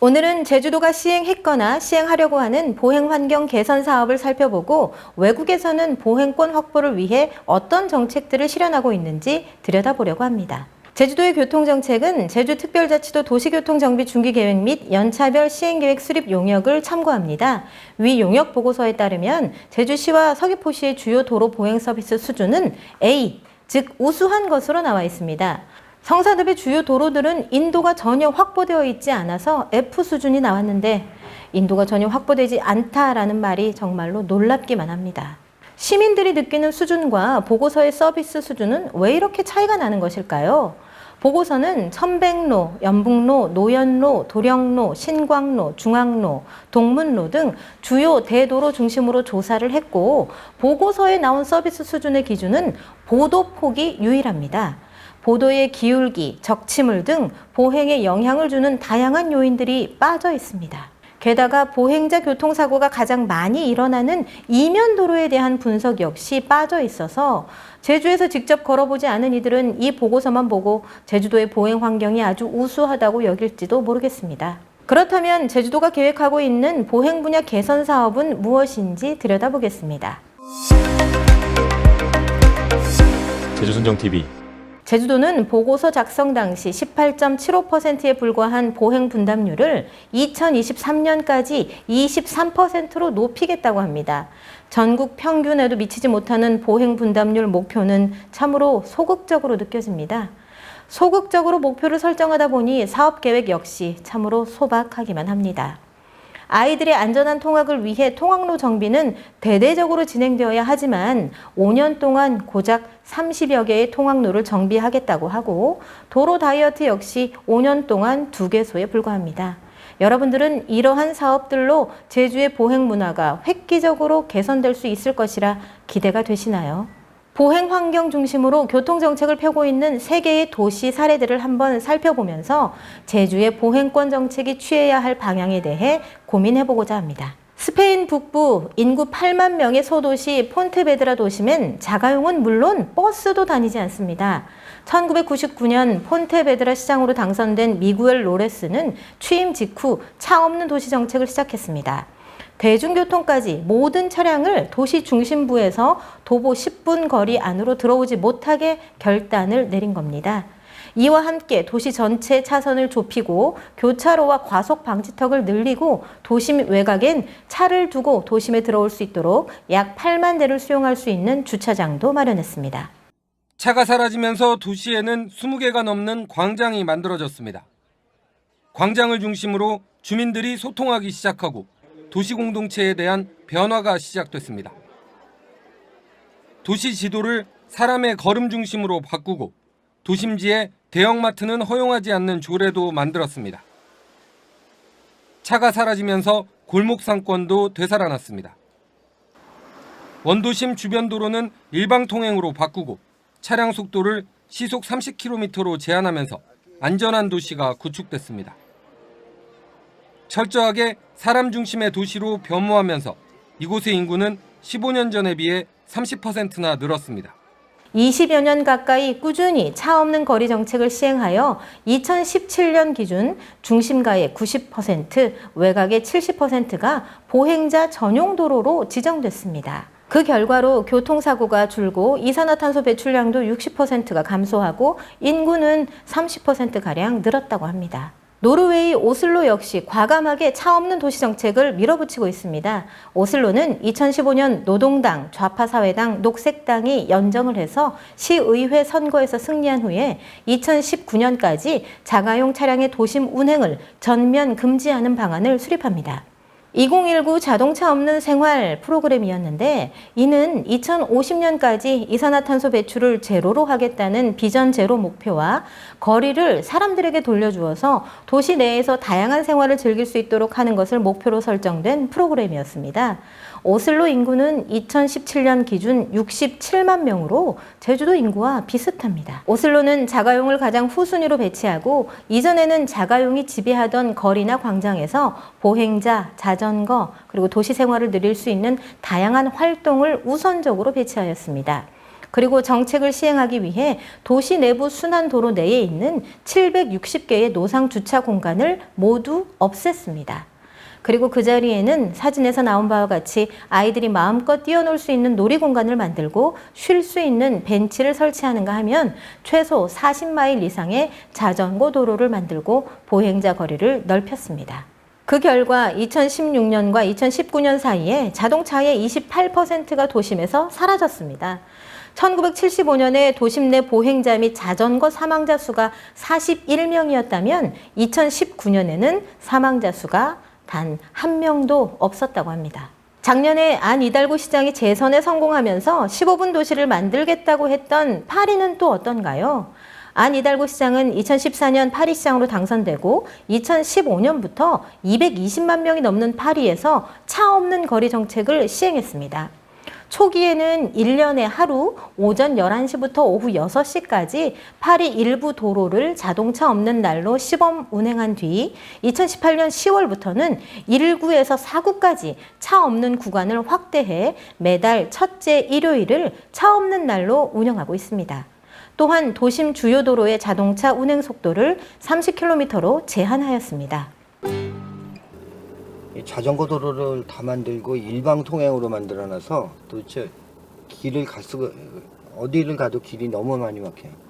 오늘은 제주도가 시행했거나 시행하려고 하는 보행 환경 개선 사업을 살펴보고 외국에서는 보행권 확보를 위해 어떤 정책들을 실현하고 있는지 들여다보려고 합니다. 제주도의 교통정책은 제주특별자치도 도시교통정비 중기계획 및 연차별 시행계획 수립 용역을 참고합니다. 위 용역 보고서에 따르면 제주시와 서귀포시의 주요 도로 보행 서비스 수준은 A, 즉 우수한 것으로 나와 있습니다. 성산읍의 주요 도로들은 인도가 전혀 확보되어 있지 않아서 F 수준이 나왔는데 인도가 전혀 확보되지 않다라는 말이 정말로 놀랍기만 합니다. 시민들이 느끼는 수준과 보고서의 서비스 수준은 왜 이렇게 차이가 나는 것일까요? 보고서는 천백로, 연북로, 노연로, 도령로, 신광로, 중앙로, 동문로 등 주요 대도로 중심으로 조사를 했고 보고서에 나온 서비스 수준의 기준은 보도폭이 유일합니다. 보도의 기울기, 적치물 등 보행에 영향을 주는 다양한 요인들이 빠져 있습니다. 게다가 보행자 교통사고가 가장 많이 일어나는 이면도로에 대한 분석 역시 빠져 있어서 제주에서 직접 걸어보지 않은 이들은 이 보고서만 보고 제주도의 보행 환경이 아주 우수하다고 여길지도 모르겠습니다. 그렇다면 제주도가 계획하고 있는 보행 분야 개선 사업은 무엇인지 들여다보겠습니다. 제주순정TV 제주도는 보고서 작성 당시 18.75%에 불과한 보행 분담률을 2023년까지 23%로 높이겠다고 합니다. 전국 평균에도 미치지 못하는 보행 분담률 목표는 참으로 소극적으로 느껴집니다. 소극적으로 목표를 설정하다 보니 사업 계획 역시 참으로 소박하기만 합니다. 아이들의 안전한 통학을 위해 통학로 정비는 대대적으로 진행되어야 하지만 5년 동안 고작 30여 개의 통학로를 정비하겠다고 하고 도로 다이어트 역시 5년 동안 2개소에 불과합니다. 여러분들은 이러한 사업들로 제주의 보행 문화가 획기적으로 개선될 수 있을 것이라 기대가 되시나요? 보행 환경 중심으로 교통정책을 펴고 있는 세계의 도시 사례들을 한번 살펴보면서 제주의 보행권 정책이 취해야 할 방향에 대해 고민해보고자 합니다. 스페인 북부 인구 8만 명의 소도시 폰테베드라 도심엔 자가용은 물론 버스도 다니지 않습니다. 1999년 폰테베드라 시장으로 당선된 미구엘 로레스는 취임 직후 차 없는 도시 정책을 시작했습니다. 대중교통까지 모든 차량을 도시 중심부에서 도보 10분 거리 안으로 들어오지 못하게 결단을 내린 겁니다. 이와 함께 도시 전체 차선을 좁히고 교차로와 과속 방지턱을 늘리고 도심 외곽엔 차를 두고 도심에 들어올 수 있도록 약 8만 대를 수용할 수 있는 주차장도 마련했습니다. 차가 사라지면서 도시에는 20개가 넘는 광장이 만들어졌습니다. 광장을 중심으로 주민들이 소통하기 시작하고 도시 공동체에 대한 변화가 시작됐습니다. 도시 지도를 사람의 걸음 중심으로 바꾸고 도심지에 대형마트는 허용하지 않는 조례도 만들었습니다. 차가 사라지면서 골목 상권도 되살아났습니다. 원도심 주변 도로는 일방 통행으로 바꾸고 차량 속도를 시속 30km로 제한하면서 안전한 도시가 구축됐습니다. 철저하게 사람 중심의 도시로 변모하면서 이곳의 인구는 15년 전에 비해 30%나 늘었습니다. 20여 년 가까이 꾸준히 차 없는 거리 정책을 시행하여 2017년 기준 중심가의 90%, 외곽의 70%가 보행자 전용 도로로 지정됐습니다. 그 결과로 교통사고가 줄고 이산화탄소 배출량도 60%가 감소하고 인구는 30%가량 늘었다고 합니다. 노르웨이 오슬로 역시 과감하게 차 없는 도시 정책을 밀어붙이고 있습니다. 오슬로는 2015년 노동당, 좌파사회당, 녹색당이 연정을 해서 시의회 선거에서 승리한 후에 2019년까지 자가용 차량의 도심 운행을 전면 금지하는 방안을 수립합니다. 2019 자동차 없는 생활 프로그램이었는데 이는 2050년까지 이산화탄소 배출을 제로로 하겠다는 비전 제로 목표와 거리를 사람들에게 돌려주어서 도시 내에서 다양한 생활을 즐길 수 있도록 하는 것을 목표로 설정된 프로그램이었습니다. 오슬로 인구는 2017년 기준 67만 명으로 제주도 인구와 비슷합니다. 오슬로는 자가용을 가장 후순위로 배치하고 이전에는 자가용이 지배하던 거리나 광장에서 보행자, 자전거, 그리고 도시 생활을 누릴 수 있는 다양한 활동을 우선적으로 배치하였습니다. 그리고 정책을 시행하기 위해 도시 내부 순환도로 내에 있는 760개의 노상 주차 공간을 모두 없앴습니다. 그리고 그 자리에는 사진에서 나온 바와 같이 아이들이 마음껏 뛰어놀 수 있는 놀이 공간을 만들고 쉴 수 있는 벤치를 설치하는가 하면 최소 40마일 이상의 자전거 도로를 만들고 보행자 거리를 넓혔습니다. 그 결과 2016년과 2019년 사이에 자동차의 28%가 도심에서 사라졌습니다. 1975년에 도심 내 보행자 및 자전거 사망자 수가 41명이었다면 2019년에는 사망자 수가 단 한 명도 없었다고 합니다. 작년에 안 이달구 시장이 재선에 성공하면서 15분 도시를 만들겠다고 했던 파리는 또 어떤가요? 안 이달구 시장은 2014년 파리시장으로 당선되고 2015년부터 220만 명이 넘는 파리에서 차 없는 거리 정책을 시행했습니다. 초기에는 1년에 하루 오전 11시부터 오후 6시까지 파리 일부 도로를 자동차 없는 날로 시범 운행한 뒤 2018년 10월부터는 1구에서 4구까지 차 없는 구간을 확대해 매달 첫째 일요일을 차 없는 날로 운영하고 있습니다. 또한 도심 주요 도로의 자동차 운행 속도를 30km로 제한하였습니다. 자전거 도로를 다 만들고 일방 통행으로 만들어놔서 도대체 길을 갈 수가 어디를 가도 길이 너무 많이 막혀요.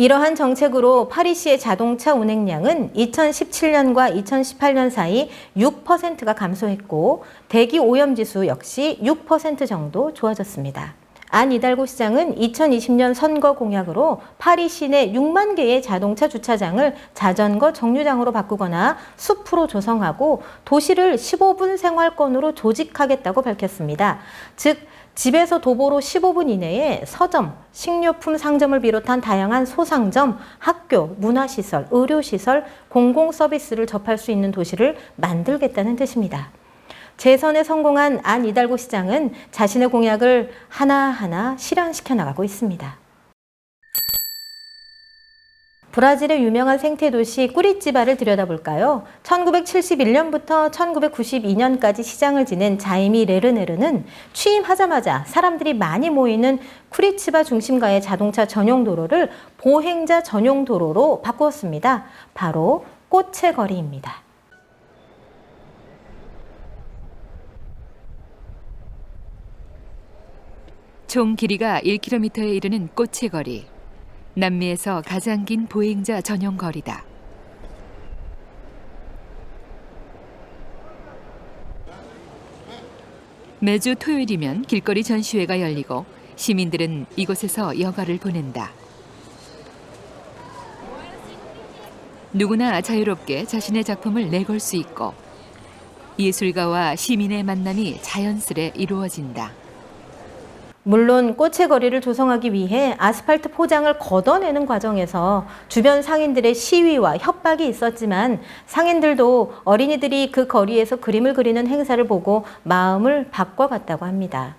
이러한 정책으로 파리시의 자동차 운행량은 2017년과 2018년 사이 6%가 감소했고 대기 오염지수 역시 6% 정도 좋아졌습니다. 안 이달구 시장은 2020년 선거 공약으로 파리 시내 6만 개의 자동차 주차장을 자전거 정류장으로 바꾸거나 숲으로 조성하고 도시를 15분 생활권으로 조직하겠다고 밝혔습니다. 즉 집에서 도보로 15분 이내에 서점, 식료품 상점을 비롯한 다양한 소상점, 학교, 문화시설, 의료시설, 공공서비스를 접할 수 있는 도시를 만들겠다는 뜻입니다. 재선에 성공한 안 이달구 시장은 자신의 공약을 하나하나 실현시켜 나가고 있습니다. 브라질의 유명한 생태도시 꾸리찌바를 들여다볼까요? 1971년부터 1992년까지 시장을 지낸 자이미 레르네르는 취임하자마자 사람들이 많이 모이는 꾸리찌바 중심가의 자동차 전용 도로를 보행자 전용 도로로 바꾸었습니다. 바로 꽃의 거리입니다. 총 길이가 1km에 이르는 꽃의 거리. 남미에서 가장 긴 보행자 전용 거리다. 매주 토요일이면 길거리 전시회가 열리고 시민들은 이곳에서 여가를 보낸다. 누구나 자유롭게 자신의 작품을 내걸 수 있고 예술가와 시민의 만남이 자연스레 이루어진다. 물론 꽃의 거리를 조성하기 위해 아스팔트 포장을 걷어내는 과정에서 주변 상인들의 시위와 협박이 있었지만 상인들도 어린이들이 그 거리에서 그림을 그리는 행사를 보고 마음을 바꿔갔다고 합니다.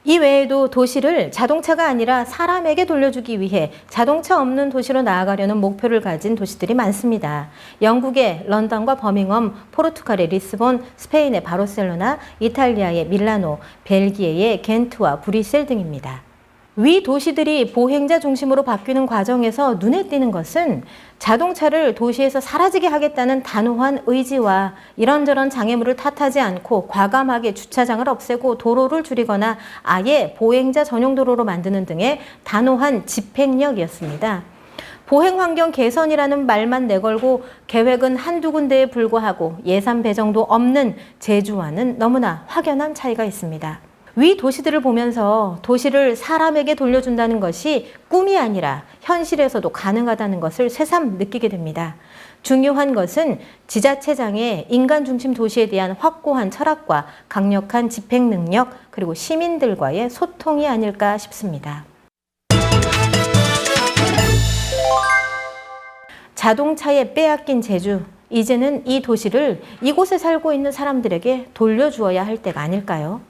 이 외에도 도시를 자동차가 아니라 사람에게 돌려주기 위해 자동차 없는 도시로 나아가려는 목표를 가진 도시들이 많습니다. 영국의 런던과 버밍엄, 포르투갈의 리스본, 스페인의 바르셀로나, 이탈리아의 밀라노, 벨기에의 겐트와 브뤼셀 등입니다. 위 도시들이 보행자 중심으로 바뀌는 과정에서 눈에 띄는 것은 자동차를 도시에서 사라지게 하겠다는 단호한 의지와 이런저런 장애물을 탓하지 않고 과감하게 주차장을 없애고 도로를 줄이거나 아예 보행자 전용 도로로 만드는 등의 단호한 집행력이었습니다. 보행환경 개선이라는 말만 내걸고 계획은 한두 군데에 불과하고 예산 배정도 없는 제주와는 너무나 확연한 차이가 있습니다. 위 도시들을 보면서 도시를 사람에게 돌려준다는 것이 꿈이 아니라 현실에서도 가능하다는 것을 새삼 느끼게 됩니다. 중요한 것은 지자체장의 인간 중심 도시에 대한 확고한 철학과 강력한 집행 능력 그리고 시민들과의 소통이 아닐까 싶습니다. 자동차에 빼앗긴 제주, 이제는 이 도시를 이곳에 살고 있는 사람들에게 돌려주어야 할 때가 아닐까요?